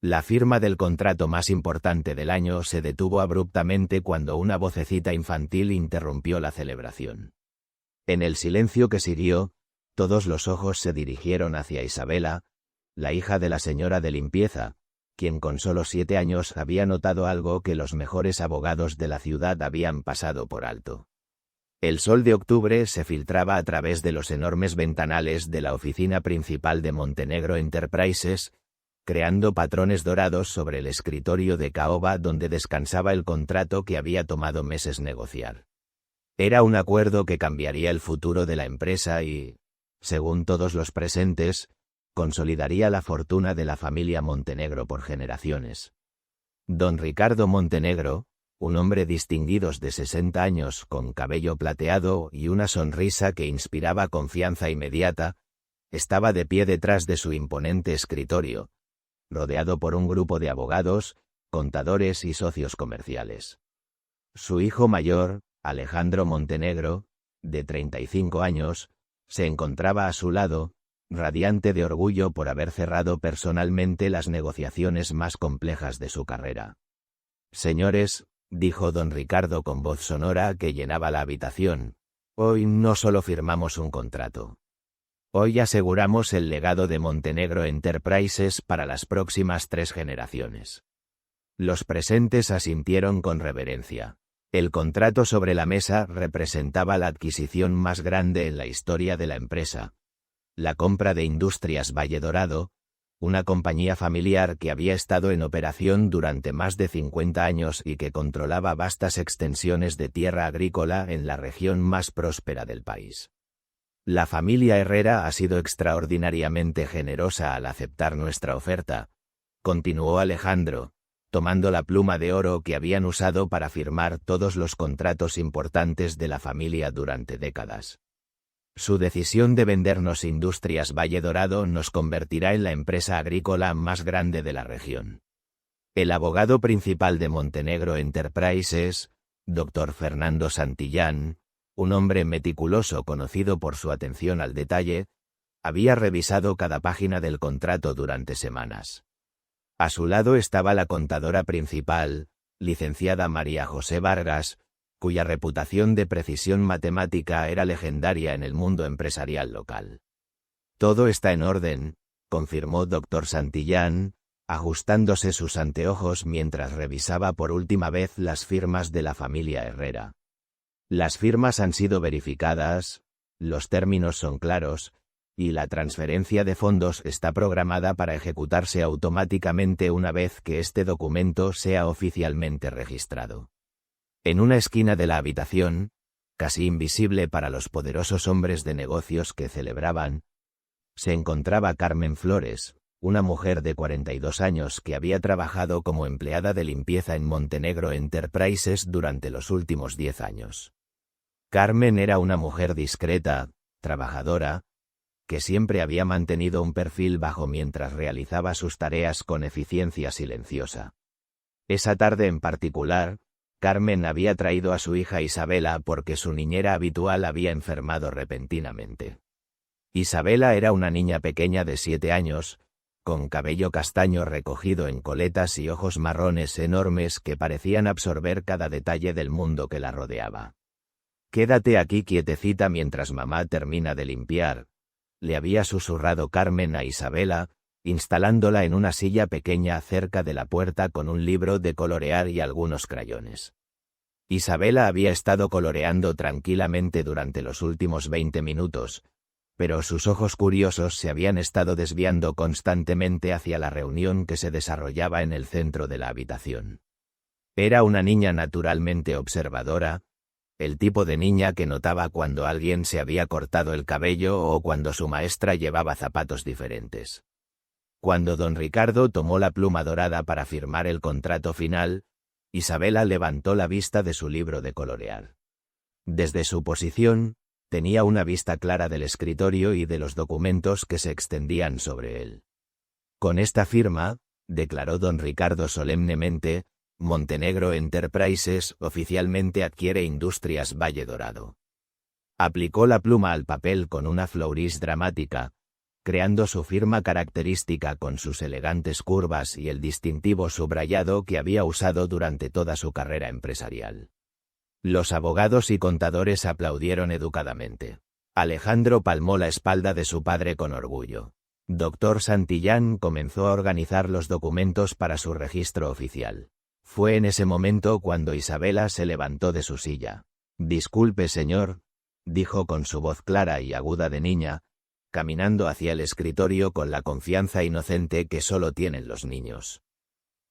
La firma del contrato más importante del año se detuvo abruptamente cuando una vocecita infantil interrumpió la celebración. En el silencio que siguió, todos los ojos se dirigieron hacia Isabela, la hija de la señora de limpieza, quien con solo 7 años había notado algo que los mejores abogados de la ciudad habían pasado por alto. El sol de octubre se filtraba a través de los enormes ventanales de la oficina principal de Montenegro Enterprises, creando patrones dorados sobre el escritorio de caoba donde descansaba el contrato que había tomado meses negociar. Era un acuerdo que cambiaría el futuro de la empresa y, según todos los presentes, consolidaría la fortuna de la familia Montenegro por generaciones. Don Ricardo Montenegro, un hombre distinguido de 60 años con cabello plateado y una sonrisa que inspiraba confianza inmediata, estaba de pie detrás de su imponente escritorio, rodeado por un grupo de abogados, contadores y socios comerciales. Su hijo mayor, Alejandro Montenegro, de 35 años, se encontraba a su lado, radiante de orgullo por haber cerrado personalmente las negociaciones más complejas de su carrera. «Señores», dijo don Ricardo con voz sonora que llenaba la habitación, «hoy no solo firmamos un contrato. Hoy aseguramos el legado de Montenegro Enterprises para las próximas 3 generaciones». Los presentes asintieron con reverencia. El contrato sobre la mesa representaba la adquisición más grande en la historia de la empresa. La compra de Industrias Valle Dorado, una compañía familiar que había estado en operación durante más de 50 años y que controlaba vastas extensiones de tierra agrícola en la región más próspera del país. La familia Herrera ha sido extraordinariamente generosa al aceptar nuestra oferta, continuó Alejandro, tomando la pluma de oro que habían usado para firmar todos los contratos importantes de la familia durante décadas. Su decisión de vendernos Industrias Valle Dorado nos convertirá en la empresa agrícola más grande de la región. El abogado principal de Montenegro Enterprises, Dr. Fernando Santillán, un hombre meticuloso conocido por su atención al detalle, había revisado cada página del contrato durante semanas. A su lado estaba la contadora principal, licenciada María José Vargas, cuya reputación de precisión matemática era legendaria en el mundo empresarial local. «Todo está en orden», confirmó Dr. Santillán, ajustándose sus anteojos mientras revisaba por última vez las firmas de la familia Herrera. «Las firmas han sido verificadas, los términos son claros, y la transferencia de fondos está programada para ejecutarse automáticamente una vez que este documento sea oficialmente registrado». En una esquina de la habitación, casi invisible para los poderosos hombres de negocios que celebraban, se encontraba Carmen Flores, una mujer de 42 años que había trabajado como empleada de limpieza en Montenegro Enterprises durante los últimos 10 años. Carmen era una mujer discreta, trabajadora, que siempre había mantenido un perfil bajo mientras realizaba sus tareas con eficiencia silenciosa. Esa tarde en particular, Carmen había traído a su hija Isabela porque su niñera habitual había enfermado repentinamente. Isabela era una niña pequeña de 7 años, con cabello castaño recogido en coletas y ojos marrones enormes que parecían absorber cada detalle del mundo que la rodeaba. «Quédate aquí quietecita mientras mamá termina de limpiar», le había susurrado Carmen a Isabela, instalándola en una silla pequeña cerca de la puerta con un libro de colorear y algunos crayones. Isabela había estado coloreando tranquilamente durante los últimos 20 minutos, pero sus ojos curiosos se habían estado desviando constantemente hacia la reunión que se desarrollaba en el centro de la habitación. Era una niña naturalmente observadora, el tipo de niña que notaba cuando alguien se había cortado el cabello o cuando su maestra llevaba zapatos diferentes. Cuando don Ricardo tomó la pluma dorada para firmar el contrato final, Isabela levantó la vista de su libro de colorear. Desde su posición, tenía una vista clara del escritorio y de los documentos que se extendían sobre él. «Con esta firma», declaró don Ricardo solemnemente, «Montenegro Enterprises oficialmente adquiere Industrias Valle Dorado». Aplicó la pluma al papel con una flourish dramática, creando su firma característica con sus elegantes curvas y el distintivo subrayado que había usado durante toda su carrera empresarial. Los abogados y contadores aplaudieron educadamente. Alejandro palmó la espalda de su padre con orgullo. Dr. Santillán comenzó a organizar los documentos para su registro oficial. Fue en ese momento cuando Isabela se levantó de su silla. «Disculpe, señor», dijo con su voz clara y aguda de niña, caminando hacia el escritorio con la confianza inocente que solo tienen los niños.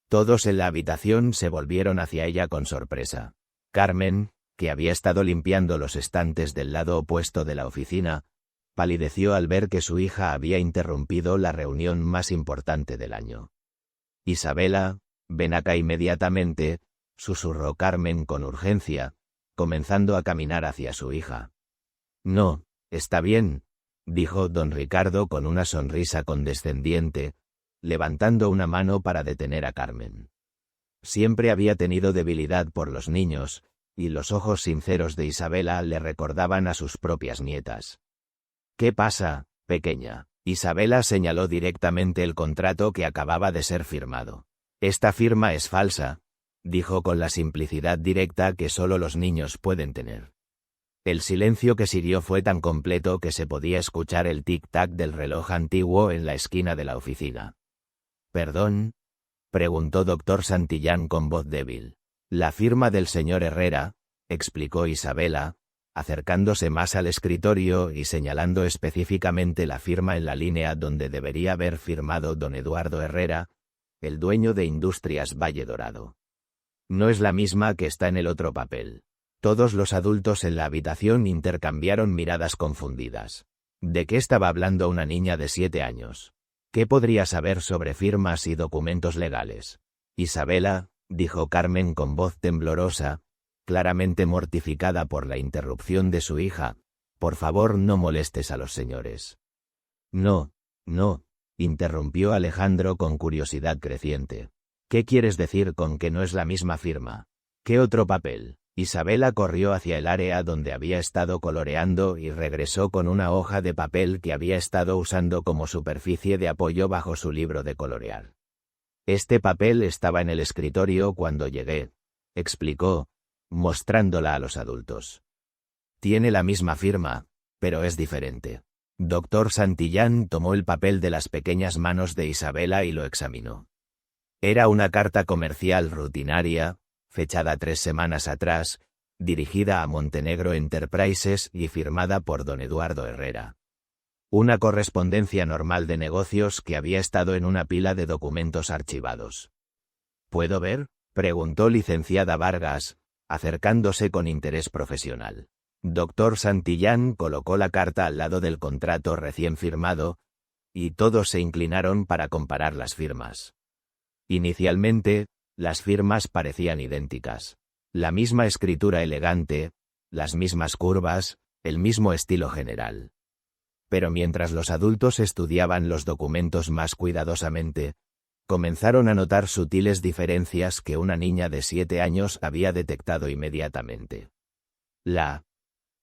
Todos en la habitación se volvieron hacia ella con sorpresa. Carmen, que había estado limpiando los estantes del lado opuesto de la oficina, palideció al ver que su hija había interrumpido la reunión más importante del año. «Isabela, ven acá inmediatamente», susurró Carmen con urgencia, comenzando a caminar hacia su hija. «No, está bien», dijo don Ricardo con una sonrisa condescendiente, levantando una mano para detener a Carmen. Siempre había tenido debilidad por los niños, y los ojos sinceros de Isabela le recordaban a sus propias nietas. «¿Qué pasa, pequeña?». Isabela señaló directamente el contrato que acababa de ser firmado. «Esta firma es falsa», dijo con la simplicidad directa que solo los niños pueden tener. El silencio que siguió fue tan completo que se podía escuchar el tic-tac del reloj antiguo en la esquina de la oficina. «¿Perdón?», preguntó Dr. Santillán con voz débil. «La firma del señor Herrera», explicó Isabela, acercándose más al escritorio y señalando específicamente la firma en la línea donde debería haber firmado don Eduardo Herrera, el dueño de Industrias Valle Dorado. «No es la misma que está en el otro papel». Todos los adultos en la habitación intercambiaron miradas confundidas. ¿De qué estaba hablando una niña de 7 años? ¿Qué podría saber sobre firmas y documentos legales? «Isabela», dijo Carmen con voz temblorosa, claramente mortificada por la interrupción de su hija, «por favor no molestes a los señores». «No, no», interrumpió Alejandro con curiosidad creciente. «¿Qué quieres decir con que no es la misma firma? ¿Qué otro papel?». Isabela corrió hacia el área donde había estado coloreando y regresó con una hoja de papel que había estado usando como superficie de apoyo bajo su libro de colorear. «Este papel estaba en el escritorio cuando llegué», explicó, mostrándola a los adultos. «Tiene la misma firma, pero es diferente». Dr. Santillán tomó el papel de las pequeñas manos de Isabela y lo examinó. Era una carta comercial rutinaria, fechada 3 semanas atrás, dirigida a Montenegro Enterprises y firmada por don Eduardo Herrera. Una correspondencia normal de negocios que había estado en una pila de documentos archivados. «¿Puedo ver?», preguntó licenciada Vargas, acercándose con interés profesional. Dr. Santillán colocó la carta al lado del contrato recién firmado, y todos se inclinaron para comparar las firmas. Inicialmente, las firmas parecían idénticas. La misma escritura elegante, las mismas curvas, el mismo estilo general. Pero mientras los adultos estudiaban los documentos más cuidadosamente, comenzaron a notar sutiles diferencias que una niña de 7 años había detectado inmediatamente.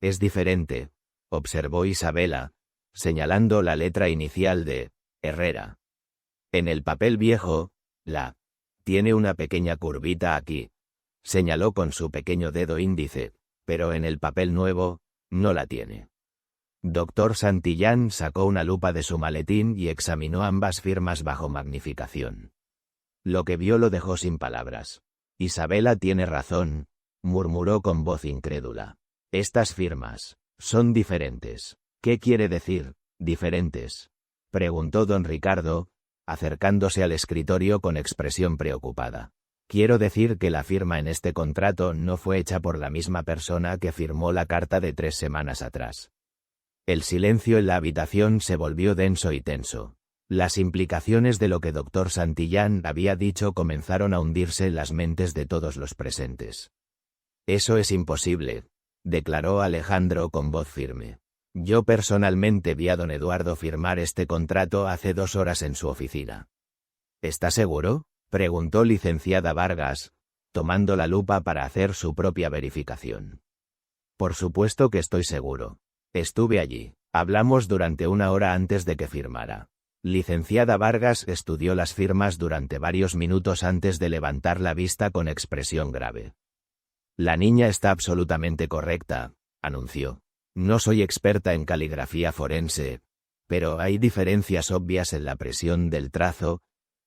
«Es diferente», observó Isabela, señalando la letra inicial de Herrera. «En el papel viejo, tiene una pequeña curvita aquí», señaló con su pequeño dedo índice, «pero en el papel nuevo, no la tiene». Dr. Santillán sacó una lupa de su maletín y examinó ambas firmas bajo magnificación. Lo que vio lo dejó sin palabras. «Isabela tiene razón», murmuró con voz incrédula. «Estas firmas son diferentes». «¿Qué quiere decir, diferentes?», preguntó don Ricardo, acercándose al escritorio con expresión preocupada. «Quiero decir que la firma en este contrato no fue hecha por la misma persona que firmó la carta de 3 semanas atrás». El silencio en la habitación se volvió denso y tenso. Las implicaciones de lo que Dr. Santillán había dicho comenzaron a hundirse en las mentes de todos los presentes. «Eso es imposible», declaró Alejandro con voz firme. «Yo personalmente vi a don Eduardo firmar este contrato hace 2 horas en su oficina». «¿Está seguro?», preguntó licenciada Vargas, tomando la lupa para hacer su propia verificación. «Por supuesto que estoy seguro. Estuve allí», Hablamos durante 1 hora antes de que firmara. Licenciada Vargas estudió las firmas durante varios minutos antes de levantar la vista con expresión grave. La niña está absolutamente correcta, anunció. No soy experta en caligrafía forense, pero hay diferencias obvias en la presión del trazo,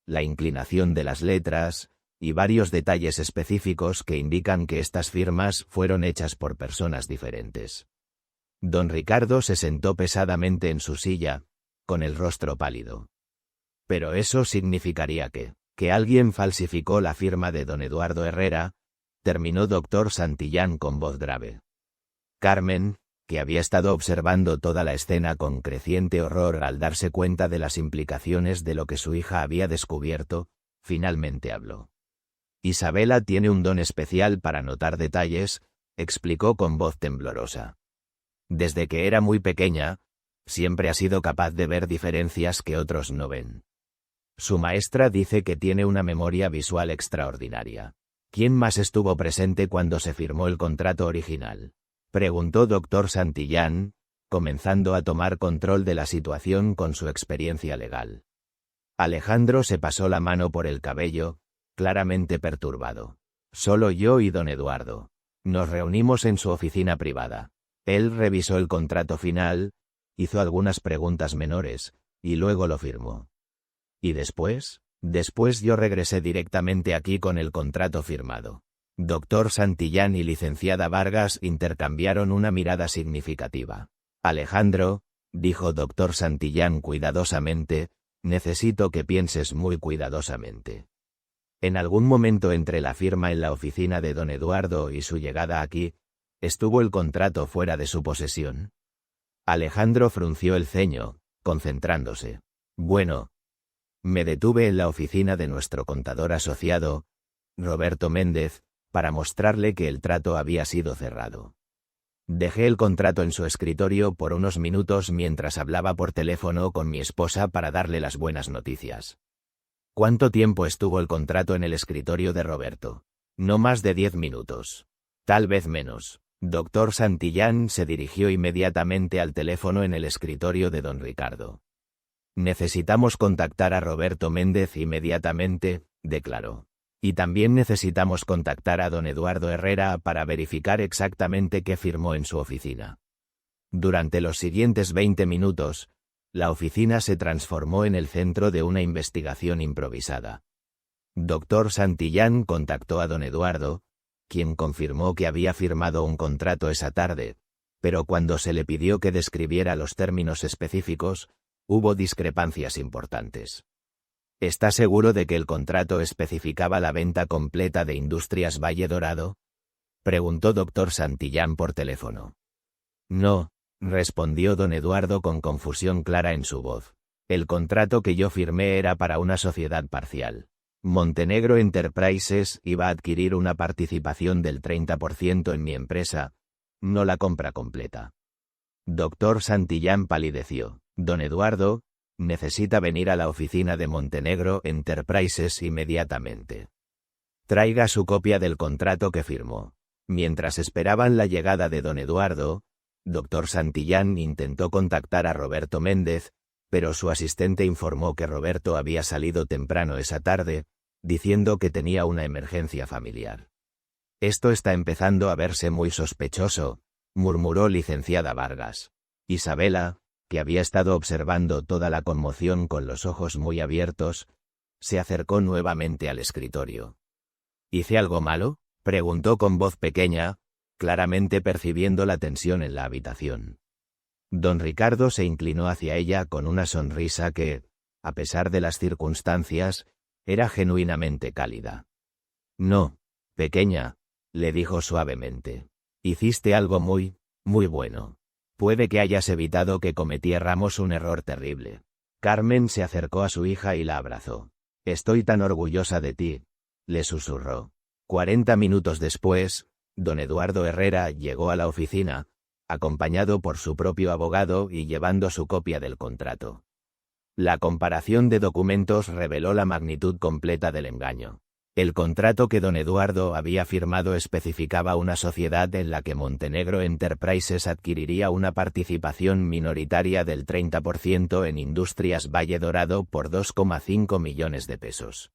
la inclinación de las letras, y varios detalles específicos que indican que estas firmas fueron hechas por personas diferentes. Don Ricardo se sentó pesadamente en su silla, con el rostro pálido. Pero eso significaría que alguien falsificó la firma de don Eduardo Herrera, terminó doctor Santillán con voz grave. Carmen, que había estado observando toda la escena con creciente horror al darse cuenta de las implicaciones de lo que su hija había descubierto, finalmente habló. Isabela tiene un don especial para notar detalles, explicó con voz temblorosa. Desde que era muy pequeña, siempre ha sido capaz de ver diferencias que otros no ven. Su maestra dice que tiene una memoria visual extraordinaria. ¿Quién más estuvo presente cuando se firmó el contrato original?, preguntó doctor Santillán, comenzando a tomar control de la situación con su experiencia legal. Alejandro se pasó la mano por el cabello, claramente perturbado. Solo yo y don Eduardo. Nos reunimos en su oficina privada. Él revisó el contrato final, hizo algunas preguntas menores, y luego lo firmó. ¿Y después? Después yo regresé directamente aquí con el contrato firmado. Doctor Santillán y licenciada Vargas intercambiaron una mirada significativa. Alejandro, dijo doctor Santillán cuidadosamente, necesito que pienses muy cuidadosamente. En algún momento entre la firma en la oficina de don Eduardo y su llegada aquí, ¿estuvo el contrato fuera de su posesión? Alejandro frunció el ceño, concentrándose. Bueno. Me detuve en la oficina de nuestro contador asociado, Roberto Méndez, para mostrarle que el trato había sido cerrado. Dejé el contrato en su escritorio por unos minutos mientras hablaba por teléfono con mi esposa para darle las buenas noticias. ¿Cuánto tiempo estuvo el contrato en el escritorio de Roberto? No más de 10 minutos. Tal vez menos. Doctor Santillán se dirigió inmediatamente al teléfono en el escritorio de don Ricardo. Necesitamos contactar a Roberto Méndez inmediatamente, declaró. Y también necesitamos contactar a don Eduardo Herrera para verificar exactamente qué firmó en su oficina. Durante los siguientes 20 minutos, la oficina se transformó en el centro de una investigación improvisada. Doctor Santillán contactó a don Eduardo, quien confirmó que había firmado un contrato esa tarde, pero cuando se le pidió que describiera los términos específicos, hubo discrepancias importantes. ¿Está seguro de que el contrato especificaba la venta completa de Industrias Valle Dorado?, preguntó doctor Santillán por teléfono. No, respondió don Eduardo con confusión clara en su voz. El contrato que yo firmé era para una sociedad parcial. Montenegro Enterprises iba a adquirir una participación del 30% en mi empresa, no la compra completa. Doctor Santillán palideció. Don Eduardo, necesita venir a la oficina de Montenegro Enterprises inmediatamente. Traiga su copia del contrato que firmó. Mientras esperaban la llegada de don Eduardo, doctor Santillán intentó contactar a Roberto Méndez, pero su asistente informó que Roberto había salido temprano esa tarde, diciendo que tenía una emergencia familiar. Esto está empezando a verse muy sospechoso, murmuró licenciada Vargas. Isabela, que había estado observando toda la conmoción con los ojos muy abiertos, se acercó nuevamente al escritorio. ¿Hice algo malo?, preguntó con voz pequeña, claramente percibiendo la tensión en la habitación. Don Ricardo se inclinó hacia ella con una sonrisa que, a pesar de las circunstancias, era genuinamente cálida. No, pequeña, le dijo suavemente. Hiciste algo muy, muy bueno. Puede que hayas evitado que cometiéramos un error terrible. Carmen se acercó a su hija y la abrazó. Estoy tan orgullosa de ti, le susurró. 40 minutos después, don Eduardo Herrera llegó a la oficina, acompañado por su propio abogado y llevando su copia del contrato. La comparación de documentos reveló la magnitud completa del engaño. El contrato que don Eduardo había firmado especificaba una sociedad en la que Montenegro Enterprises adquiriría una participación minoritaria del 30% en Industrias Valle Dorado por 2,5 millones de pesos.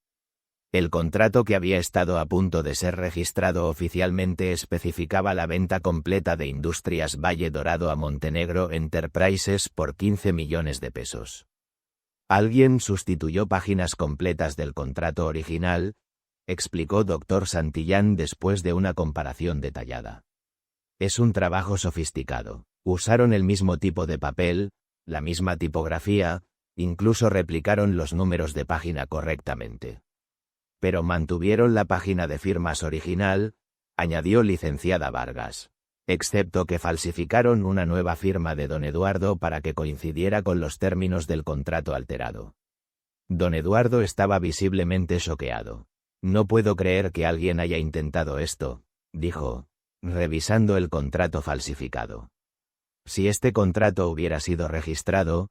El contrato que había estado a punto de ser registrado oficialmente especificaba la venta completa de Industrias Valle Dorado a Montenegro Enterprises por 15 millones de pesos. Alguien sustituyó páginas completas del contrato original, explicó Dr. Santillán después de una comparación detallada. Es un trabajo sofisticado. Usaron el mismo tipo de papel, la misma tipografía, incluso replicaron los números de página correctamente. Pero mantuvieron la página de firmas original, añadió licenciada Vargas, excepto que falsificaron una nueva firma de don Eduardo para que coincidiera con los términos del contrato alterado. Don Eduardo estaba visiblemente choqueado. No puedo creer que alguien haya intentado esto, dijo, revisando el contrato falsificado. Si este contrato hubiera sido registrado,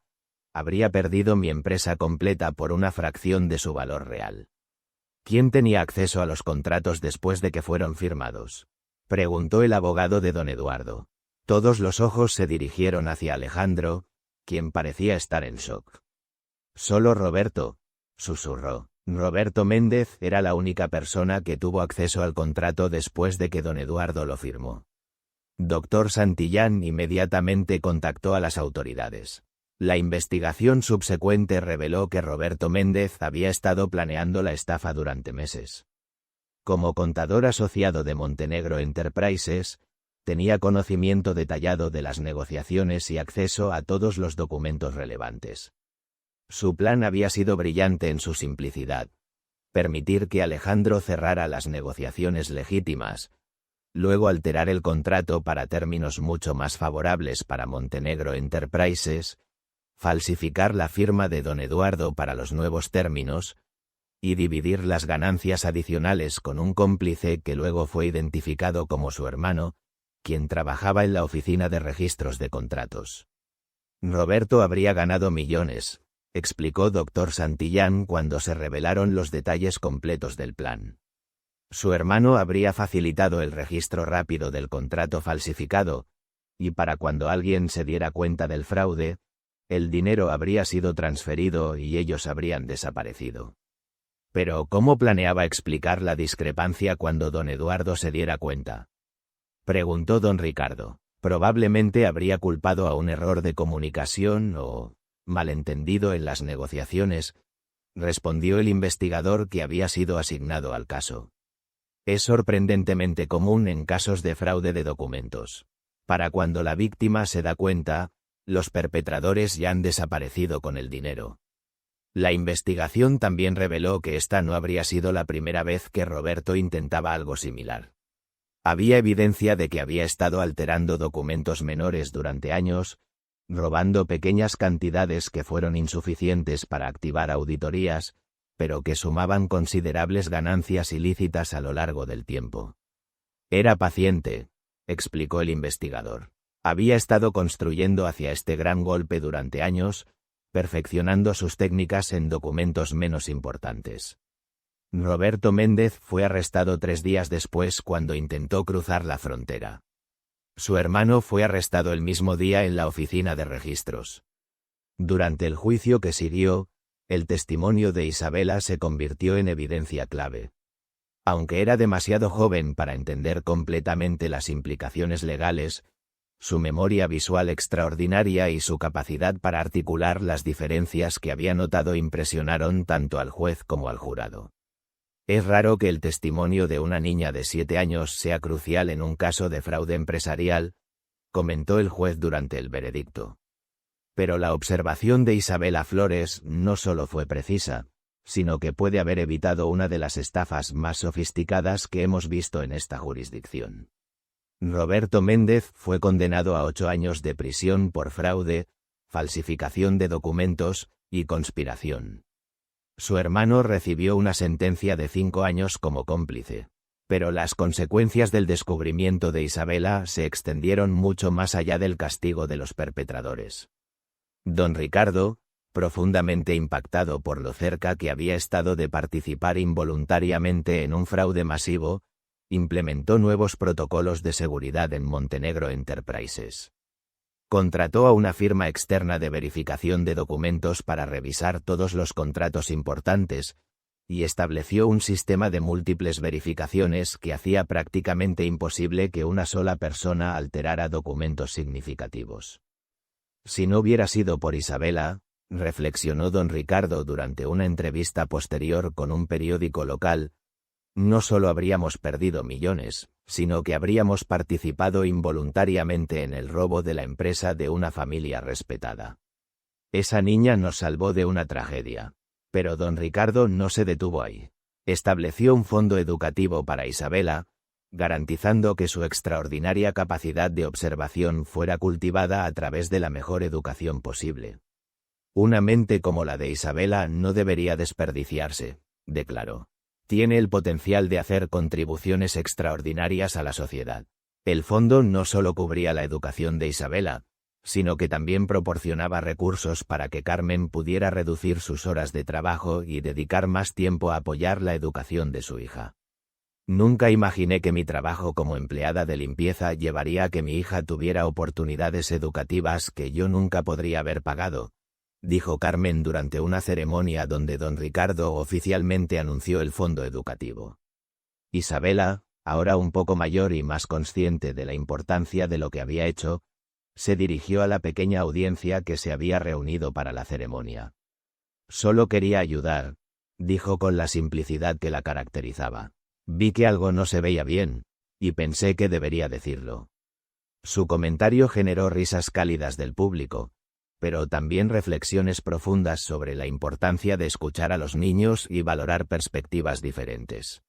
habría perdido mi empresa completa por una fracción de su valor real. ¿Quién tenía acceso a los contratos después de que fueron firmados?, preguntó el abogado de don Eduardo. Todos los ojos se dirigieron hacia Alejandro, quien parecía estar en shock. Solo Roberto, susurró. Roberto Méndez era la única persona que tuvo acceso al contrato después de que don Eduardo lo firmó. Dr. Santillán inmediatamente contactó a las autoridades. La investigación subsecuente reveló que Roberto Méndez había estado planeando la estafa durante meses. Como contador asociado de Montenegro Enterprises, tenía conocimiento detallado de las negociaciones y acceso a todos los documentos relevantes. Su plan había sido brillante en su simplicidad: permitir que Alejandro cerrara las negociaciones legítimas, luego alterar el contrato para términos mucho más favorables para Montenegro Enterprises, falsificar la firma de don Eduardo para los nuevos términos, y dividir las ganancias adicionales con un cómplice que luego fue identificado como su hermano, quien trabajaba en la oficina de registros de contratos. Roberto habría ganado millones, explicó Dr. Santillán cuando se revelaron los detalles completos del plan. Su hermano habría facilitado el registro rápido del contrato falsificado, y para cuando alguien se diera cuenta del fraude, el dinero habría sido transferido y ellos habrían desaparecido. Pero ¿cómo planeaba explicar la discrepancia cuando don Eduardo se diera cuenta?, preguntó don Ricardo. Probablemente habría culpado a un error de comunicación o malentendido en las negociaciones, respondió el investigador que había sido asignado al caso. Es sorprendentemente común en casos de fraude de documentos. Para cuando la víctima se da cuenta, los perpetradores ya han desaparecido con el dinero. La investigación también reveló que esta no habría sido la primera vez que Roberto intentaba algo similar. Había evidencia de que había estado alterando documentos menores durante años, robando pequeñas cantidades que fueron insuficientes para activar auditorías, pero que sumaban considerables ganancias ilícitas a lo largo del tiempo. Era paciente, explicó el investigador. Había estado construyendo hacia este gran golpe durante años, perfeccionando sus técnicas en documentos menos importantes. Roberto Méndez fue arrestado 3 días después cuando intentó cruzar la frontera. Su hermano fue arrestado el mismo día en la oficina de registros. Durante el juicio que siguió, el testimonio de Isabela se convirtió en evidencia clave. Aunque era demasiado joven para entender completamente las implicaciones legales, su memoria visual extraordinaria y su capacidad para articular las diferencias que había notado impresionaron tanto al juez como al jurado. Es raro que el testimonio de una niña de 7 años sea crucial en un caso de fraude empresarial, comentó el juez durante el veredicto. Pero la observación de Isabela Flores no solo fue precisa, sino que puede haber evitado una de las estafas más sofisticadas que hemos visto en esta jurisdicción. Roberto Méndez fue condenado a 8 años de prisión por fraude, falsificación de documentos y conspiración. Su hermano recibió una sentencia de 5 años como cómplice, pero las consecuencias del descubrimiento de Isabela se extendieron mucho más allá del castigo de los perpetradores. Don Ricardo, profundamente impactado por lo cerca que había estado de participar involuntariamente en un fraude masivo, implementó nuevos protocolos de seguridad en Montenegro Enterprises. Contrató a una firma externa de verificación de documentos para revisar todos los contratos importantes, y estableció un sistema de múltiples verificaciones que hacía prácticamente imposible que una sola persona alterara documentos significativos. Si no hubiera sido por Isabela, reflexionó don Ricardo durante una entrevista posterior con un periódico local, no solo habríamos perdido millones, sino que habríamos participado involuntariamente en el robo de la empresa de una familia respetada. Esa niña nos salvó de una tragedia. Pero don Ricardo no se detuvo ahí. Estableció un fondo educativo para Isabela, garantizando que su extraordinaria capacidad de observación fuera cultivada a través de la mejor educación posible. Una mente como la de Isabela no debería desperdiciarse, declaró. Tiene el potencial de hacer contribuciones extraordinarias a la sociedad. El fondo no solo cubría la educación de Isabela, sino que también proporcionaba recursos para que Carmen pudiera reducir sus horas de trabajo y dedicar más tiempo a apoyar la educación de su hija. Nunca imaginé que mi trabajo como empleada de limpieza llevaría a que mi hija tuviera oportunidades educativas que yo nunca podría haber pagado, dijo Carmen durante una ceremonia donde don Ricardo oficialmente anunció el fondo educativo. Isabela, ahora un poco mayor y más consciente de la importancia de lo que había hecho, se dirigió a la pequeña audiencia que se había reunido para la ceremonia. Solo quería ayudar, dijo con la simplicidad que la caracterizaba. Vi que algo no se veía bien, y pensé que debería decirlo. Su comentario generó risas cálidas del público, pero también reflexiones profundas sobre la importancia de escuchar a los niños y valorar perspectivas diferentes.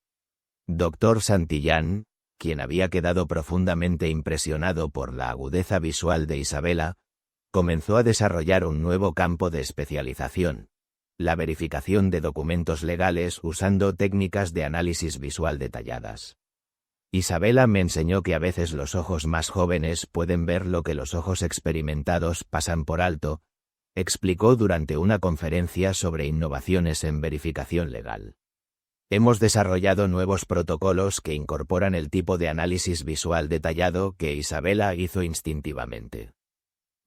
Dr. Santillán, quien había quedado profundamente impresionado por la agudeza visual de Isabela, comenzó a desarrollar un nuevo campo de especialización, la verificación de documentos legales usando técnicas de análisis visual detalladas. Isabela me enseñó que a veces los ojos más jóvenes pueden ver lo que los ojos experimentados pasan por alto, explicó durante una conferencia sobre innovaciones en verificación legal. Hemos desarrollado nuevos protocolos que incorporan el tipo de análisis visual detallado que Isabela hizo instintivamente.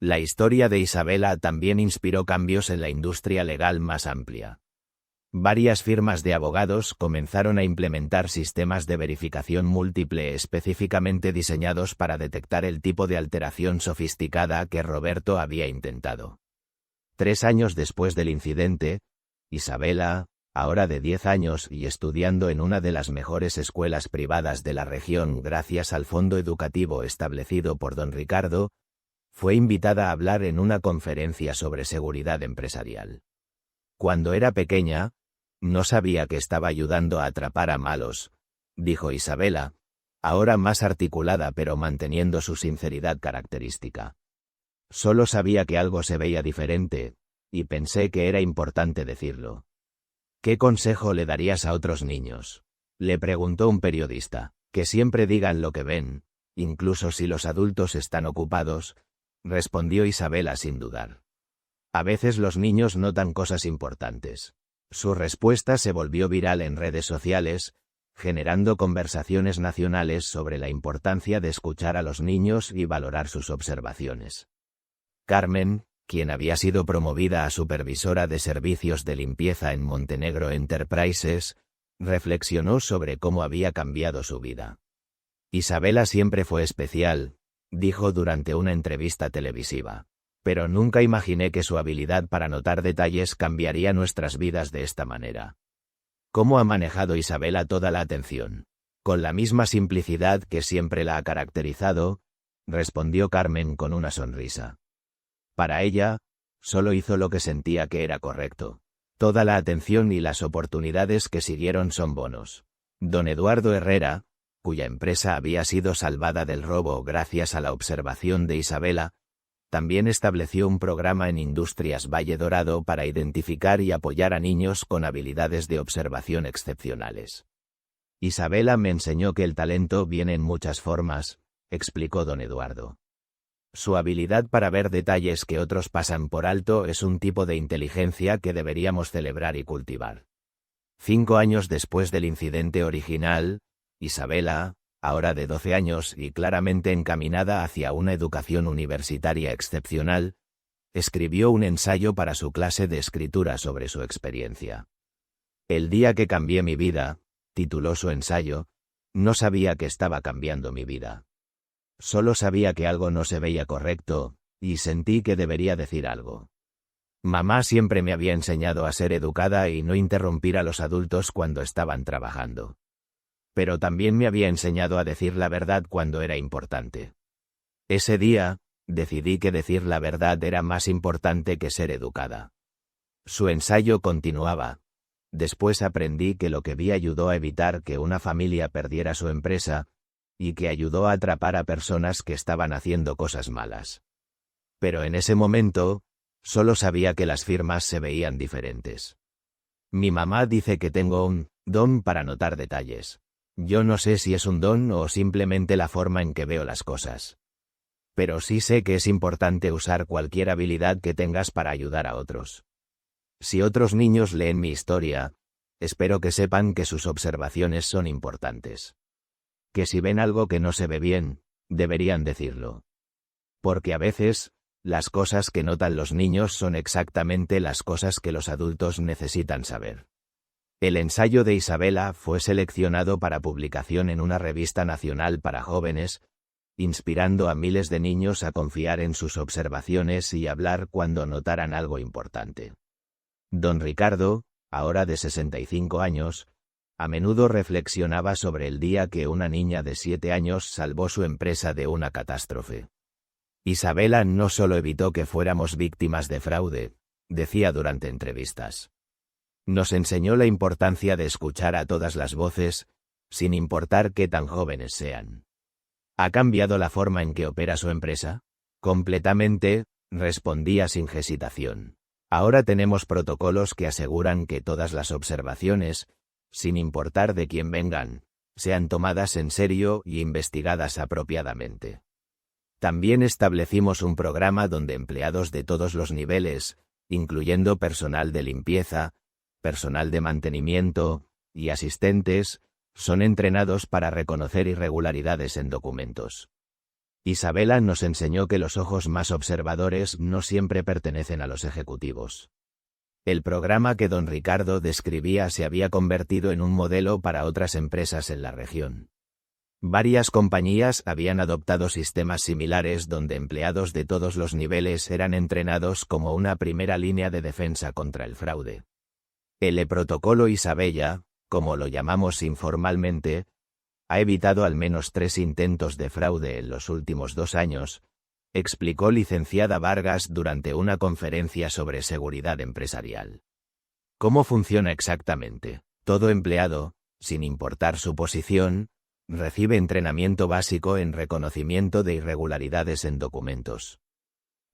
La historia de Isabela también inspiró cambios en la industria legal más amplia. Varias firmas de abogados comenzaron a implementar sistemas de verificación múltiple específicamente diseñados para detectar el tipo de alteración sofisticada que Roberto había intentado. 3 años después del incidente, Isabela, ahora de 10 años y estudiando en una de las mejores escuelas privadas de la región gracias al fondo educativo establecido por don Ricardo, fue invitada a hablar en una conferencia sobre seguridad empresarial. Cuando era pequeña, no sabía que estaba ayudando a atrapar a malos, dijo Isabela, ahora más articulada pero manteniendo su sinceridad característica. Solo sabía que algo se veía diferente, y pensé que era importante decirlo. ¿Qué consejo le darías a otros niños?, le preguntó un periodista. Que siempre digan lo que ven, incluso si los adultos están ocupados, respondió Isabela sin dudar. A veces los niños notan cosas importantes. Su respuesta se volvió viral en redes sociales, generando conversaciones nacionales sobre la importancia de escuchar a los niños y valorar sus observaciones. Carmen, quien había sido promovida a supervisora de servicios de limpieza en Montenegro Enterprises, reflexionó sobre cómo había cambiado su vida. Isabela siempre fue especial, dijo durante una entrevista televisiva, pero nunca imaginé que su habilidad para notar detalles cambiaría nuestras vidas de esta manera. ¿Cómo ha manejado Isabela toda la atención? Con la misma simplicidad que siempre la ha caracterizado, respondió Carmen con una sonrisa. Para ella, solo hizo lo que sentía que era correcto. Toda la atención y las oportunidades que siguieron son bonos. Don Eduardo Herrera, cuya empresa había sido salvada del robo gracias a la observación de Isabela, también estableció un programa en Industrias Valle Dorado para identificar y apoyar a niños con habilidades de observación excepcionales. Isabela me enseñó que el talento viene en muchas formas, explicó don Eduardo. Su habilidad para ver detalles que otros pasan por alto es un tipo de inteligencia que deberíamos celebrar y cultivar. 5 años después del incidente original, Isabela, ahora de 12 años y claramente encaminada hacia una educación universitaria excepcional, escribió un ensayo para su clase de escritura sobre su experiencia. El día que cambié mi vida, tituló su ensayo, no sabía que estaba cambiando mi vida. Solo sabía que algo no se veía correcto, y sentí que debería decir algo. Mamá siempre me había enseñado a ser educada y no interrumpir a los adultos cuando estaban trabajando. Pero también me había enseñado a decir la verdad cuando era importante. Ese día, decidí que decir la verdad era más importante que ser educada. Su ensayo continuaba. Después aprendí que lo que vi ayudó a evitar que una familia perdiera su empresa, y que ayudó a atrapar a personas que estaban haciendo cosas malas. Pero en ese momento, solo sabía que las firmas se veían diferentes. Mi mamá dice que tengo un don para notar detalles. Yo no sé si es un don o simplemente la forma en que veo las cosas. Pero sí sé que es importante usar cualquier habilidad que tengas para ayudar a otros. Si otros niños leen mi historia, espero que sepan que sus observaciones son importantes. Que si ven algo que no se ve bien, deberían decirlo. Porque a veces, las cosas que notan los niños son exactamente las cosas que los adultos necesitan saber. El ensayo de Isabela fue seleccionado para publicación en una revista nacional para jóvenes, inspirando a miles de niños a confiar en sus observaciones y hablar cuando notaran algo importante. Don Ricardo, ahora de 65 años, a menudo reflexionaba sobre el día que una niña de 7 años salvó su empresa de una catástrofe. Isabela no solo evitó que fuéramos víctimas de fraude, decía durante entrevistas. Nos enseñó la importancia de escuchar a todas las voces, sin importar qué tan jóvenes sean. ¿Ha cambiado la forma en que opera su empresa? Completamente, respondía sin hesitación. Ahora tenemos protocolos que aseguran que todas las observaciones, sin importar de quién vengan, sean tomadas en serio y investigadas apropiadamente. También establecimos un programa donde empleados de todos los niveles, incluyendo personal de limpieza, personal de mantenimiento y asistentes, son entrenados para reconocer irregularidades en documentos. Isabela nos enseñó que los ojos más observadores no siempre pertenecen a los ejecutivos. El programa que don Ricardo describía se había convertido en un modelo para otras empresas en la región. Varias compañías habían adoptado sistemas similares donde empleados de todos los niveles eran entrenados como una primera línea de defensa contra el fraude. El protocolo Isabella, como lo llamamos informalmente, ha evitado al menos 3 intentos de fraude en los últimos 2 años, explicó licenciada Vargas durante una conferencia sobre seguridad empresarial. ¿Cómo funciona exactamente? Todo empleado, sin importar su posición, recibe entrenamiento básico en reconocimiento de irregularidades en documentos.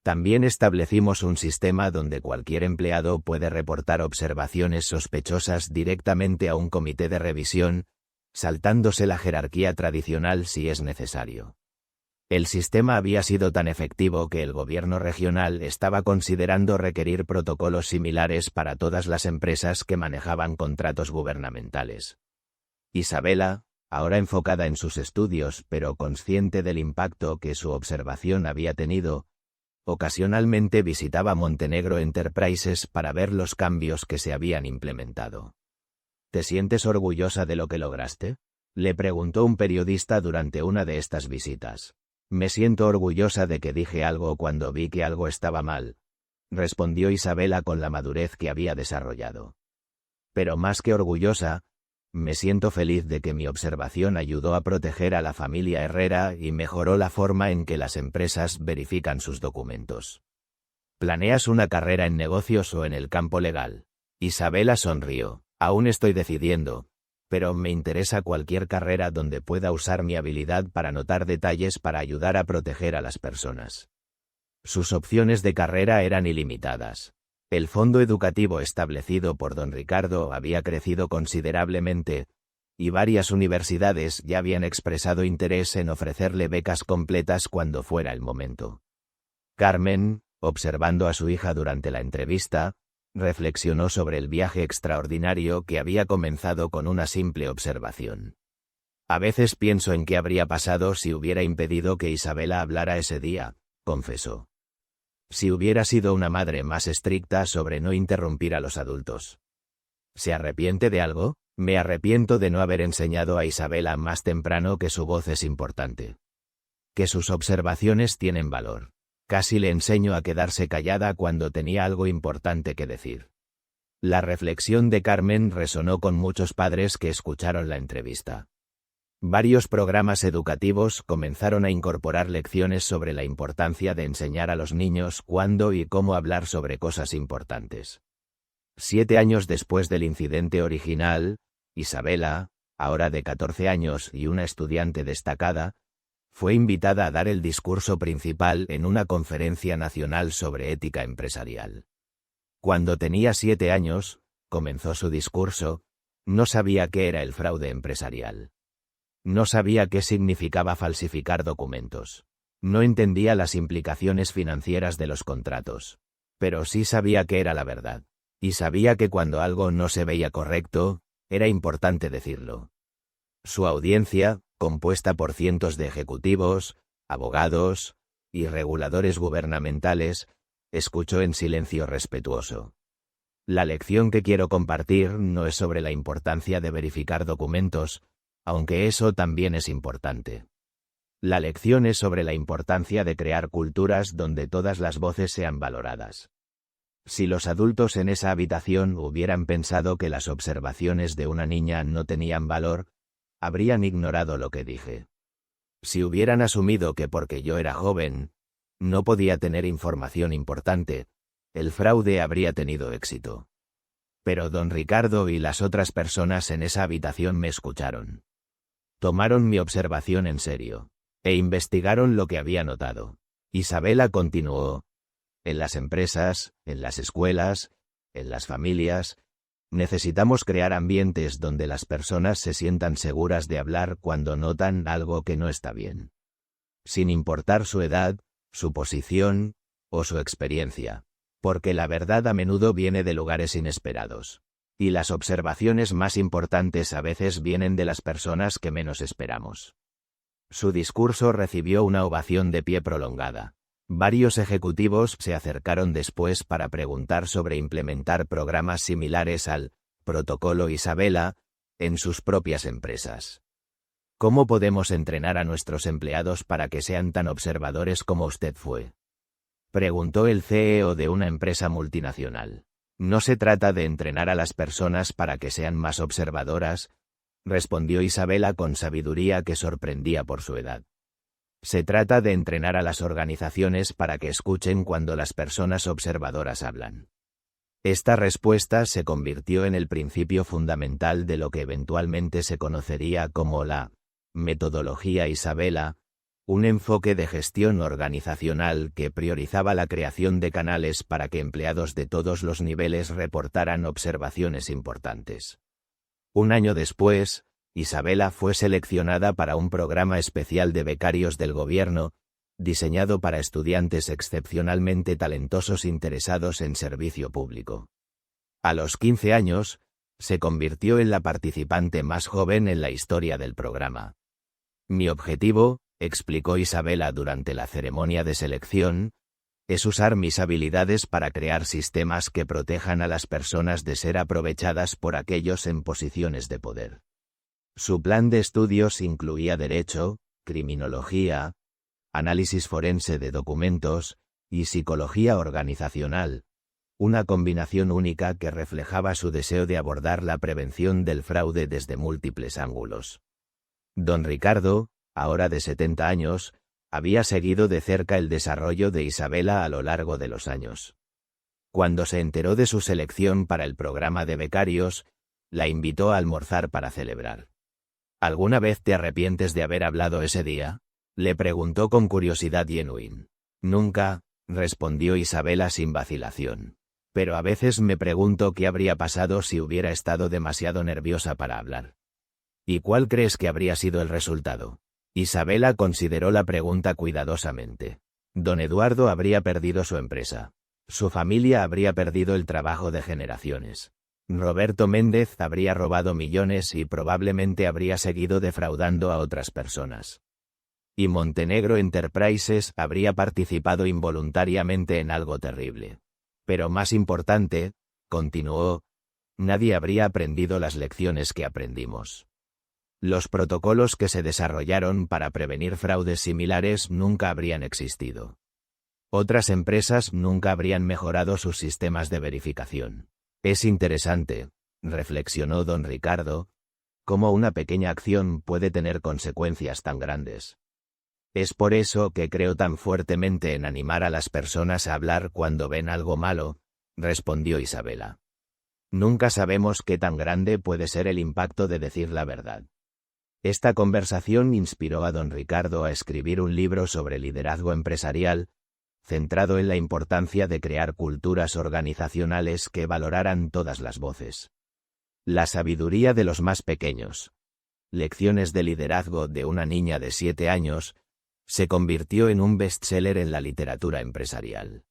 También establecimos un sistema donde cualquier empleado puede reportar observaciones sospechosas directamente a un comité de revisión, saltándose la jerarquía tradicional si es necesario. El sistema había sido tan efectivo que el gobierno regional estaba considerando requerir protocolos similares para todas las empresas que manejaban contratos gubernamentales. Isabela, ahora enfocada en sus estudios pero consciente del impacto que su observación había tenido, ocasionalmente visitaba Montenegro Enterprises para ver los cambios que se habían implementado. ¿Te sientes orgullosa de lo que lograste?, le preguntó un periodista durante una de estas visitas. Me siento orgullosa de que dije algo cuando vi que algo estaba mal, respondió Isabela con la madurez que había desarrollado. Pero más que orgullosa, me siento feliz de que mi observación ayudó a proteger a la familia Herrera y mejoró la forma en que las empresas verifican sus documentos. ¿Planeas una carrera en negocios o en el campo legal? Isabela sonrió. Aún estoy decidiendo, pero me interesa cualquier carrera donde pueda usar mi habilidad para notar detalles para ayudar a proteger a las personas. Sus opciones de carrera eran ilimitadas. El fondo educativo establecido por don Ricardo había crecido considerablemente, y varias universidades ya habían expresado interés en ofrecerle becas completas cuando fuera el momento. Carmen, observando a su hija durante la entrevista, reflexionó sobre el viaje extraordinario que había comenzado con una simple observación. A veces pienso en qué habría pasado si hubiera impedido que Isabela hablara ese día, confesó. Si hubiera sido una madre más estricta sobre no interrumpir a los adultos. ¿Se arrepiente de algo? Me arrepiento de no haber enseñado a Isabela más temprano que su voz es importante. Que sus observaciones tienen valor. Casi le enseño a quedarse callada cuando tenía algo importante que decir. La reflexión de Carmen resonó con muchos padres que escucharon la entrevista. Varios programas educativos comenzaron a incorporar lecciones sobre la importancia de enseñar a los niños cuándo y cómo hablar sobre cosas importantes. 7 años después del incidente original, Isabela, ahora de 14 años y una estudiante destacada, fue invitada a dar el discurso principal en una conferencia nacional sobre ética empresarial. Cuando tenía 7 años, comenzó su discurso, no sabía qué era el fraude empresarial. No sabía qué significaba falsificar documentos. No entendía las implicaciones financieras de los contratos. Pero sí sabía qué era la verdad. Y sabía que cuando algo no se veía correcto, era importante decirlo. Su audiencia, compuesta por cientos de ejecutivos, abogados y reguladores gubernamentales, escuchó en silencio respetuoso. La lección que quiero compartir no es sobre la importancia de verificar documentos, aunque eso también es importante. La lección es sobre la importancia de crear culturas donde todas las voces sean valoradas. Si los adultos en esa habitación hubieran pensado que las observaciones de una niña no tenían valor, habrían ignorado lo que dije. Si hubieran asumido que porque yo era joven, no podía tener información importante, el fraude habría tenido éxito. Pero don Ricardo y las otras personas en esa habitación me escucharon. Tomaron mi observación en serio, e investigaron lo que había notado. Isabela continuó. En las empresas, en las escuelas, en las familias, necesitamos crear ambientes donde las personas se sientan seguras de hablar cuando notan algo que no está bien. Sin importar su edad, su posición o su experiencia, porque la verdad a menudo viene de lugares inesperados. Y las observaciones más importantes a veces vienen de las personas que menos esperamos. Su discurso recibió una ovación de pie prolongada. Varios ejecutivos se acercaron después para preguntar sobre implementar programas similares al Protocolo Isabela en sus propias empresas. ¿Cómo podemos entrenar a nuestros empleados para que sean tan observadores como usted fue?, preguntó el CEO de una empresa multinacional. No se trata de entrenar a las personas para que sean más observadoras, respondió Isabela con sabiduría que sorprendía por su edad. Se trata de entrenar a las organizaciones para que escuchen cuando las personas observadoras hablan. Esta respuesta se convirtió en el principio fundamental de lo que eventualmente se conocería como la metodología Isabela, un enfoque de gestión organizacional que priorizaba la creación de canales para que empleados de todos los niveles reportaran observaciones importantes. Un año después, Isabela fue seleccionada para un programa especial de becarios del gobierno, diseñado para estudiantes excepcionalmente talentosos interesados en servicio público. A los 15 años, se convirtió en la participante más joven en la historia del programa. Mi objetivo, explicó Isabela durante la ceremonia de selección, es usar mis habilidades para crear sistemas que protejan a las personas de ser aprovechadas por aquellos en posiciones de poder. Su plan de estudios incluía derecho, criminología, análisis forense de documentos y psicología organizacional, una combinación única que reflejaba su deseo de abordar la prevención del fraude desde múltiples ángulos. Don Ricardo, ahora de 70 años, había seguido de cerca el desarrollo de Isabela a lo largo de los años. Cuando se enteró de su selección para el programa de becarios, la invitó a almorzar para celebrar. ¿Alguna vez te arrepientes de haber hablado ese día?, le preguntó con curiosidad genuina. Nunca, respondió Isabela sin vacilación. Pero a veces me pregunto qué habría pasado si hubiera estado demasiado nerviosa para hablar. ¿Y cuál crees que habría sido el resultado? Isabela consideró la pregunta cuidadosamente. Don Eduardo habría perdido su empresa. Su familia habría perdido el trabajo de generaciones. Roberto Méndez habría robado millones y probablemente habría seguido defraudando a otras personas. Y Montenegro Enterprises habría participado involuntariamente en algo terrible. Pero más importante, continuó, nadie habría aprendido las lecciones que aprendimos. Los protocolos que se desarrollaron para prevenir fraudes similares nunca habrían existido. Otras empresas nunca habrían mejorado sus sistemas de verificación. Es interesante, reflexionó don Ricardo, cómo una pequeña acción puede tener consecuencias tan grandes. Es por eso que creo tan fuertemente en animar a las personas a hablar cuando ven algo malo, respondió Isabela. Nunca sabemos qué tan grande puede ser el impacto de decir la verdad. Esta conversación inspiró a don Ricardo a escribir un libro sobre liderazgo empresarial, centrado en la importancia de crear culturas organizacionales que valoraran todas las voces. La sabiduría de los más pequeños. Lecciones de liderazgo de una niña de 7 años, se convirtió en un bestseller en la literatura empresarial.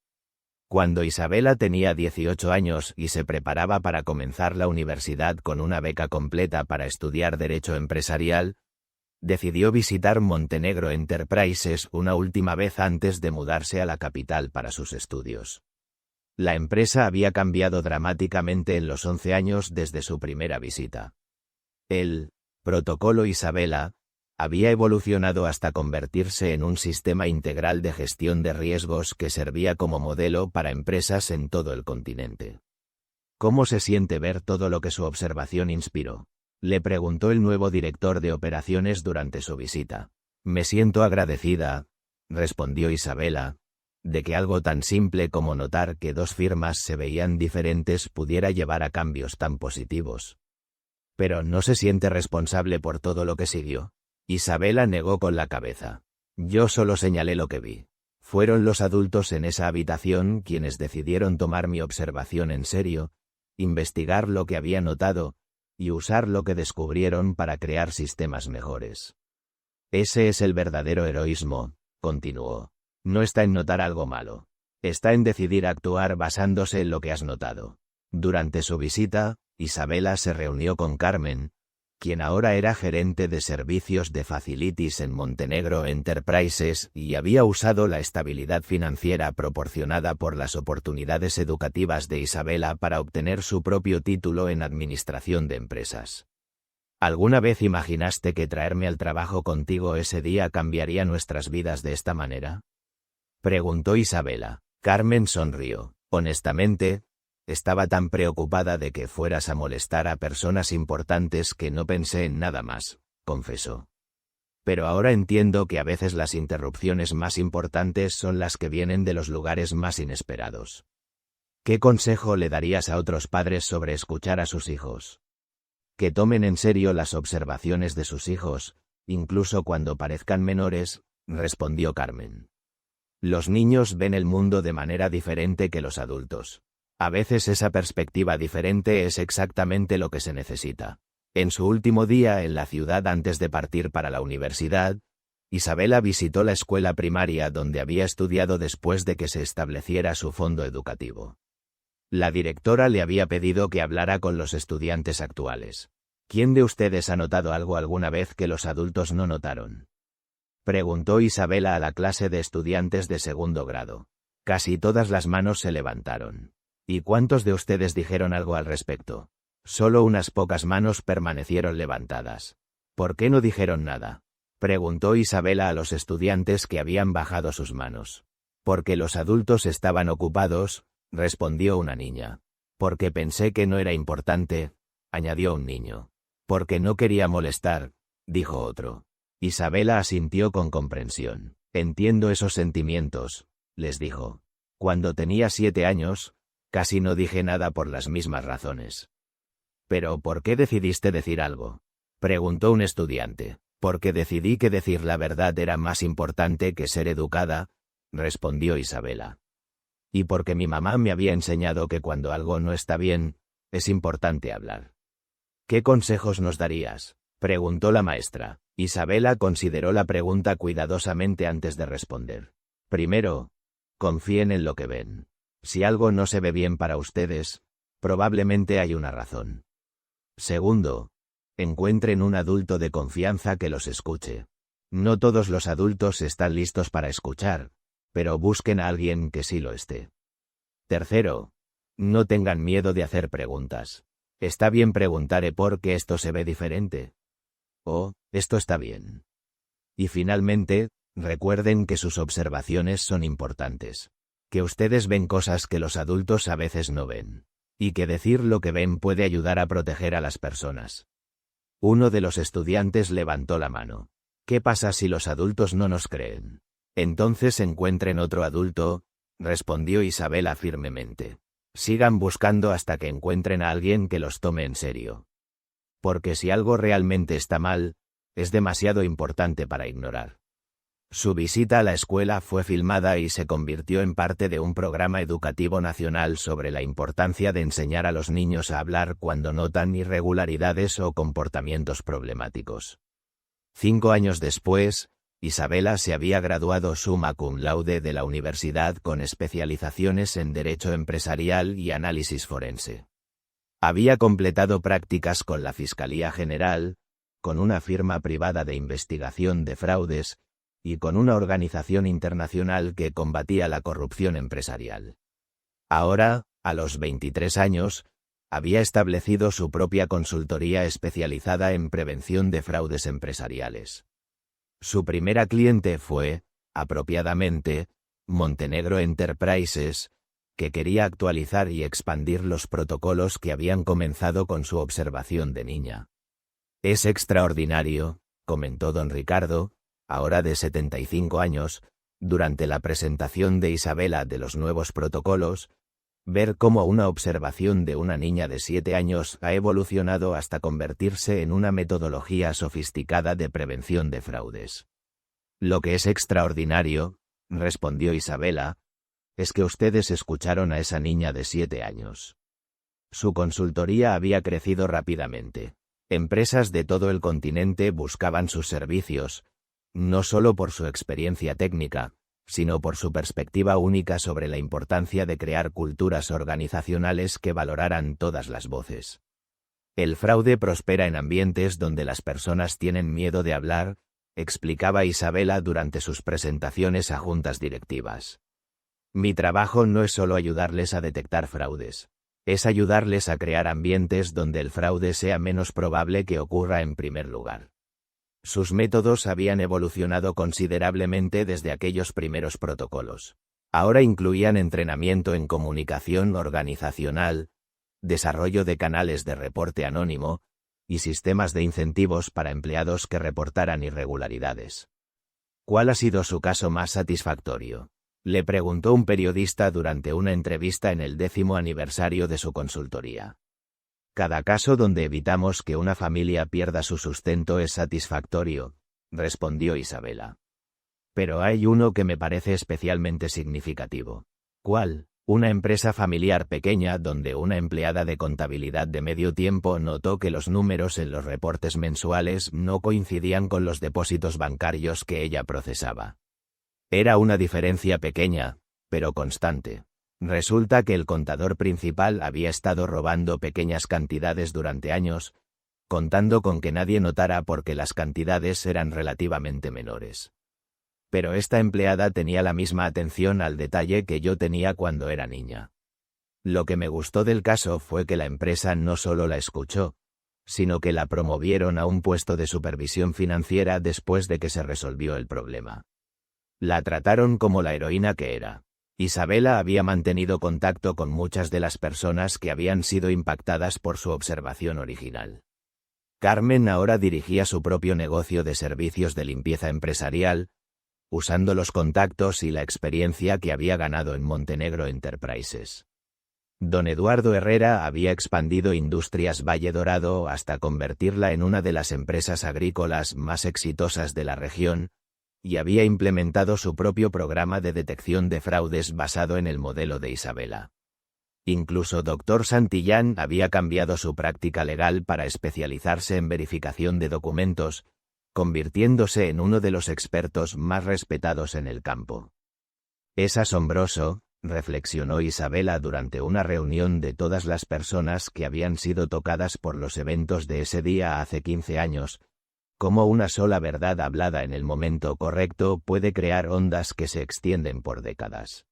Cuando Isabela tenía 18 años y se preparaba para comenzar la universidad con una beca completa para estudiar Derecho Empresarial, decidió visitar Montenegro Enterprises una última vez antes de mudarse a la capital para sus estudios. La empresa había cambiado dramáticamente en los 11 años desde su primera visita. El protocolo Isabela había evolucionado hasta convertirse en un sistema integral de gestión de riesgos que servía como modelo para empresas en todo el continente. ¿Cómo se siente ver todo lo que su observación inspiró?, le preguntó el nuevo director de operaciones durante su visita. Me siento agradecida, respondió Isabela, de que algo tan simple como notar que dos firmas se veían diferentes pudiera llevar a cambios tan positivos. Pero ¿no se siente responsable por todo lo que siguió? Isabela negó con la cabeza. Yo solo señalé lo que vi. Fueron los adultos en esa habitación quienes decidieron tomar mi observación en serio, investigar lo que había notado, y usar lo que descubrieron para crear sistemas mejores. Ese es el verdadero heroísmo, continuó. No está en notar algo malo. Está en decidir actuar basándose en lo que has notado. Durante su visita, Isabela se reunió con Carmen, quien ahora era gerente de servicios de Facilities en Montenegro Enterprises y había usado la estabilidad financiera proporcionada por las oportunidades educativas de Isabela para obtener su propio título en administración de empresas. ¿Alguna vez imaginaste que traerme al trabajo contigo ese día cambiaría nuestras vidas de esta manera?, preguntó Isabela. Carmen sonrió. Honestamente, estaba tan preocupada de que fueras a molestar a personas importantes que no pensé en nada más, confesó. Pero ahora entiendo que a veces las interrupciones más importantes son las que vienen de los lugares más inesperados. ¿Qué consejo le darías a otros padres sobre escuchar a sus hijos? Que tomen en serio las observaciones de sus hijos, incluso cuando parezcan menores, respondió Carmen. Los niños ven el mundo de manera diferente que los adultos. A veces esa perspectiva diferente es exactamente lo que se necesita. En su último día en la ciudad antes de partir para la universidad, Isabela visitó la escuela primaria donde había estudiado después de que se estableciera su fondo educativo. La directora le había pedido que hablara con los estudiantes actuales. ¿Quién de ustedes ha notado algo alguna vez que los adultos no notaron?, preguntó Isabela a la clase de estudiantes de segundo grado. Casi todas las manos se levantaron. ¿Y cuántos de ustedes dijeron algo al respecto? Solo unas pocas manos permanecieron levantadas. ¿Por qué no dijeron nada?, preguntó Isabela a los estudiantes que habían bajado sus manos. Porque los adultos estaban ocupados, respondió una niña. Porque pensé que no era importante, añadió un niño. Porque no quería molestar, dijo otro. Isabela asintió con comprensión. Entiendo esos sentimientos, les dijo. Cuando tenía 7 años, casi no dije nada por las mismas razones. ¿Pero por qué decidiste decir algo?, preguntó un estudiante. Porque decidí que decir la verdad era más importante que ser educada, respondió Isabela. Y porque mi mamá me había enseñado que cuando algo no está bien, es importante hablar. ¿Qué consejos nos darías?, preguntó la maestra. Isabela consideró la pregunta cuidadosamente antes de responder. Primero, confíen en lo que ven. Si algo no se ve bien para ustedes, probablemente hay una razón. Segundo, encuentren un adulto de confianza que los escuche. No todos los adultos están listos para escuchar, pero busquen a alguien que sí lo esté. Tercero, no tengan miedo de hacer preguntas. Está bien preguntar por qué esto se ve diferente. O, esto está bien. Y finalmente, recuerden que sus observaciones son importantes. Que ustedes ven cosas que los adultos a veces no ven. Y que decir lo que ven puede ayudar a proteger a las personas. Uno de los estudiantes levantó la mano. ¿Qué pasa si los adultos no nos creen? Entonces encuentren otro adulto, respondió Isabela firmemente. Sigan buscando hasta que encuentren a alguien que los tome en serio. Porque si algo realmente está mal, es demasiado importante para ignorar. Su visita a la escuela fue filmada y se convirtió en parte de un programa educativo nacional sobre la importancia de enseñar a los niños a hablar cuando notan irregularidades o comportamientos problemáticos. 5 años después, Isabela se había graduado summa cum laude de la universidad con especializaciones en Derecho Empresarial y Análisis Forense. Había completado prácticas con la Fiscalía General, con una firma privada de investigación de fraudes, y con una organización internacional que combatía la corrupción empresarial. Ahora, a los 23 años, había establecido su propia consultoría especializada en prevención de fraudes empresariales. Su primera cliente fue, apropiadamente, Montenegro Enterprises, que quería actualizar y expandir los protocolos que habían comenzado con su observación de niña. Es extraordinario, comentó don Ricardo, ahora de 75 años, durante la presentación de Isabela de los nuevos protocolos, ver cómo una observación de una niña de 7 años ha evolucionado hasta convertirse en una metodología sofisticada de prevención de fraudes. Lo que es extraordinario, respondió Isabela, es que ustedes escucharon a esa niña de 7 años. Su consultoría había crecido rápidamente. Empresas de todo el continente buscaban sus servicios, no solo por su experiencia técnica, sino por su perspectiva única sobre la importancia de crear culturas organizacionales que valoraran todas las voces. El fraude prospera en ambientes donde las personas tienen miedo de hablar, explicaba Isabela durante sus presentaciones a juntas directivas. Mi trabajo no es solo ayudarles a detectar fraudes, es ayudarles a crear ambientes donde el fraude sea menos probable que ocurra en primer lugar. Sus métodos habían evolucionado considerablemente desde aquellos primeros protocolos. Ahora incluían entrenamiento en comunicación organizacional, desarrollo de canales de reporte anónimo, y sistemas de incentivos para empleados que reportaran irregularidades. ¿Cuál ha sido su caso más satisfactorio?, le preguntó un periodista durante una entrevista en el 10º aniversario de su consultoría. Cada caso donde evitamos que una familia pierda su sustento es satisfactorio, respondió Isabela. Pero hay uno que me parece especialmente significativo. ¿Cuál? Una empresa familiar pequeña donde una empleada de contabilidad de medio tiempo notó que los números en los reportes mensuales no coincidían con los depósitos bancarios que ella procesaba. Era una diferencia pequeña, pero constante. Resulta que el contador principal había estado robando pequeñas cantidades durante años, contando con que nadie notara porque las cantidades eran relativamente menores. Pero esta empleada tenía la misma atención al detalle que yo tenía cuando era niña. Lo que me gustó del caso fue que la empresa no solo la escuchó, sino que la promovieron a un puesto de supervisión financiera después de que se resolvió el problema. La trataron como la heroína que era. Isabela había mantenido contacto con muchas de las personas que habían sido impactadas por su observación original. Carmen ahora dirigía su propio negocio de servicios de limpieza empresarial, usando los contactos y la experiencia que había ganado en Montenegro Enterprises. Don Eduardo Herrera había expandido Industrias Valle Dorado hasta convertirla en una de las empresas agrícolas más exitosas de la región, y había implementado su propio programa de detección de fraudes basado en el modelo de Isabela. Incluso Dr. Santillán había cambiado su práctica legal para especializarse en verificación de documentos, convirtiéndose en uno de los expertos más respetados en el campo. Es asombroso, reflexionó Isabela durante una reunión de todas las personas que habían sido tocadas por los eventos de ese día hace 15 años, cómo una sola verdad hablada en el momento correcto puede crear ondas que se extienden por décadas.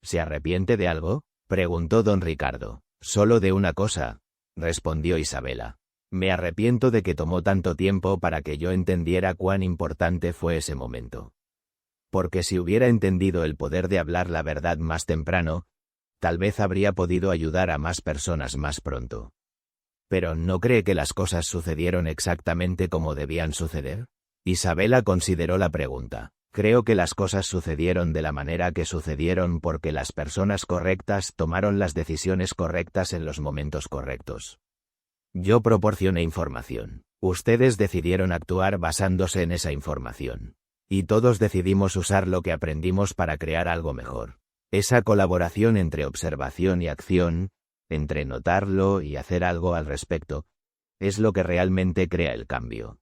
¿Se arrepiente de algo?, preguntó don Ricardo. Solo de una cosa, respondió Isabela. Me arrepiento de que tomó tanto tiempo para que yo entendiera cuán importante fue ese momento. Porque si hubiera entendido el poder de hablar la verdad más temprano, tal vez habría podido ayudar a más personas más pronto. ¿Pero no cree que las cosas sucedieron exactamente como debían suceder? Isabela consideró la pregunta. Creo que las cosas sucedieron de la manera que sucedieron porque las personas correctas tomaron las decisiones correctas en los momentos correctos. Yo proporcioné información. Ustedes decidieron actuar basándose en esa información. Y todos decidimos usar lo que aprendimos para crear algo mejor. Esa colaboración entre observación y acción, entre notarlo y hacer algo al respecto, es lo que realmente crea el cambio.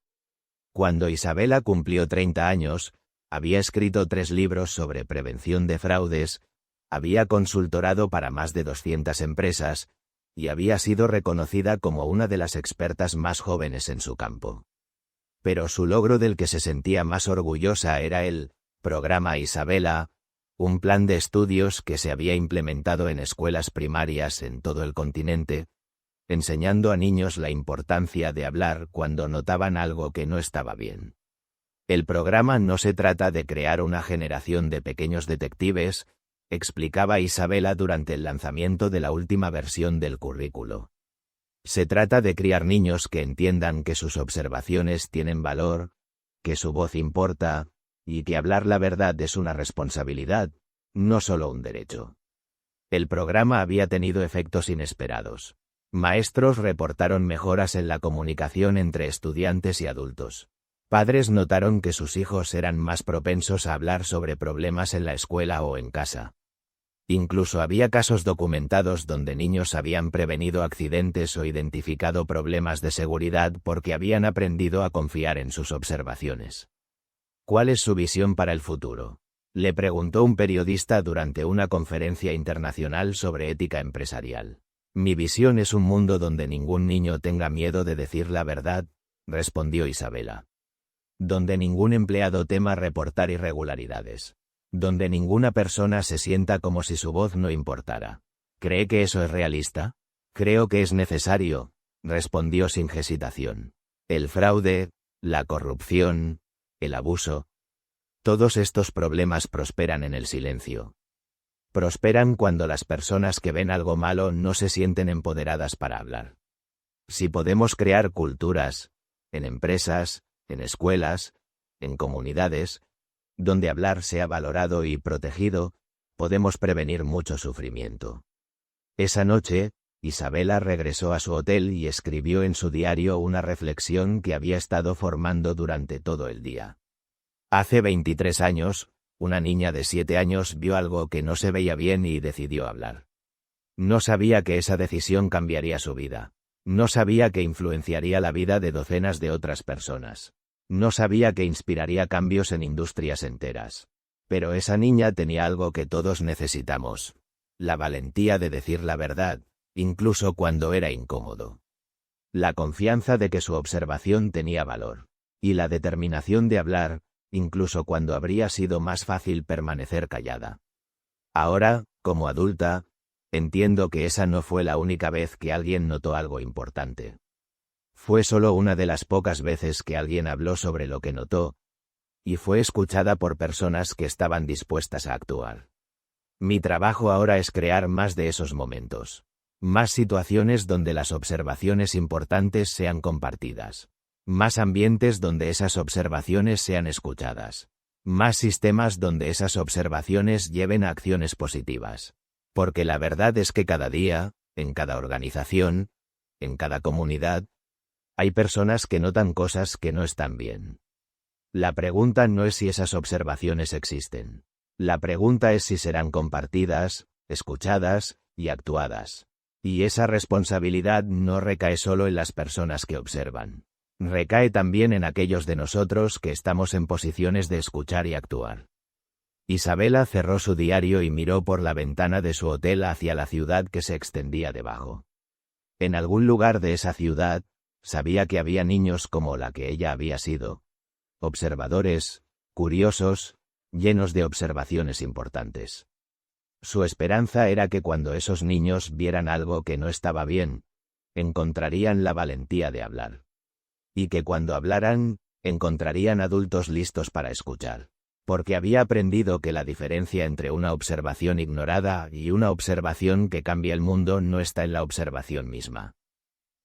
Cuando Isabela cumplió 30 años, había escrito 3 libros sobre prevención de fraudes, había consultorado para más de 200 empresas, y había sido reconocida como una de las expertas más jóvenes en su campo. Pero su logro del que se sentía más orgullosa era el Programa Isabela, un plan de estudios que se había implementado en escuelas primarias en todo el continente, enseñando a niños la importancia de hablar cuando notaban algo que no estaba bien. El programa no se trata de crear una generación de pequeños detectives, explicaba Isabela durante el lanzamiento de la última versión del currículo. Se trata de criar niños que entiendan que sus observaciones tienen valor, que su voz importa, y que hablar la verdad es una responsabilidad, no solo un derecho. El programa había tenido efectos inesperados. Maestros reportaron mejoras en la comunicación entre estudiantes y adultos. Padres notaron que sus hijos eran más propensos a hablar sobre problemas en la escuela o en casa. Incluso había casos documentados donde niños habían prevenido accidentes o identificado problemas de seguridad porque habían aprendido a confiar en sus observaciones. ¿Cuál es su visión para el futuro?, le preguntó un periodista durante una conferencia internacional sobre ética empresarial. Mi visión es un mundo donde ningún niño tenga miedo de decir la verdad, respondió Isabela. Donde ningún empleado tema reportar irregularidades. Donde ninguna persona se sienta como si su voz no importara. ¿Cree que eso es realista? Creo que es necesario, respondió sin hesitación. El fraude, la corrupción, el abuso. Todos estos problemas prosperan en el silencio. Prosperan cuando las personas que ven algo malo no se sienten empoderadas para hablar. Si podemos crear culturas, en empresas, en escuelas, en comunidades, donde hablar sea valorado y protegido, podemos prevenir mucho sufrimiento. Esa noche, Isabela regresó a su hotel y escribió en su diario una reflexión que había estado formando durante todo el día. Hace 23 años, una niña de 7 años vio algo que no se veía bien y decidió hablar. No sabía que esa decisión cambiaría su vida. No sabía que influenciaría la vida de docenas de otras personas. No sabía que inspiraría cambios en industrias enteras. Pero esa niña tenía algo que todos necesitamos: la valentía de decir la verdad, incluso cuando era incómodo. La confianza de que su observación tenía valor. Y la determinación de hablar, incluso cuando habría sido más fácil permanecer callada. Ahora, como adulta, entiendo que esa no fue la única vez que alguien notó algo importante. Fue solo una de las pocas veces que alguien habló sobre lo que notó, y fue escuchada por personas que estaban dispuestas a actuar. Mi trabajo ahora es crear más de esos momentos. Más situaciones donde las observaciones importantes sean compartidas. Más ambientes donde esas observaciones sean escuchadas. Más sistemas donde esas observaciones lleven a acciones positivas. Porque la verdad es que cada día, en cada organización, en cada comunidad, hay personas que notan cosas que no están bien. La pregunta no es si esas observaciones existen. La pregunta es si serán compartidas, escuchadas y actuadas. Y esa responsabilidad no recae solo en las personas que observan. Recae también en aquellos de nosotros que estamos en posiciones de escuchar y actuar. Isabela cerró su diario y miró por la ventana de su hotel hacia la ciudad que se extendía debajo. En algún lugar de esa ciudad, sabía que había niños como la que ella había sido. Observadores, curiosos, llenos de observaciones importantes. Su esperanza era que cuando esos niños vieran algo que no estaba bien, encontrarían la valentía de hablar. Y que cuando hablaran, encontrarían adultos listos para escuchar. Porque había aprendido que la diferencia entre una observación ignorada y una observación que cambia el mundo no está en la observación misma.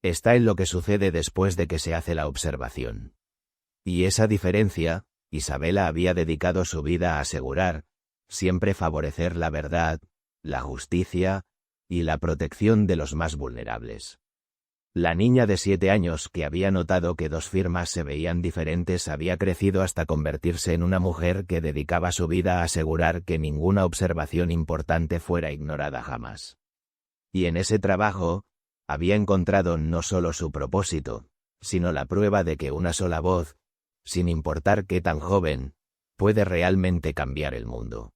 Está en lo que sucede después de que se hace la observación. Y esa diferencia, Isabela había dedicado su vida a asegurar, siempre favorecer la verdad, la justicia y la protección de los más vulnerables. La niña de 7 años que había notado que 2 firmas se veían diferentes había crecido hasta convertirse en una mujer que dedicaba su vida a asegurar que ninguna observación importante fuera ignorada jamás. Y en ese trabajo, había encontrado no solo su propósito, sino la prueba de que una sola voz, sin importar qué tan joven, puede realmente cambiar el mundo.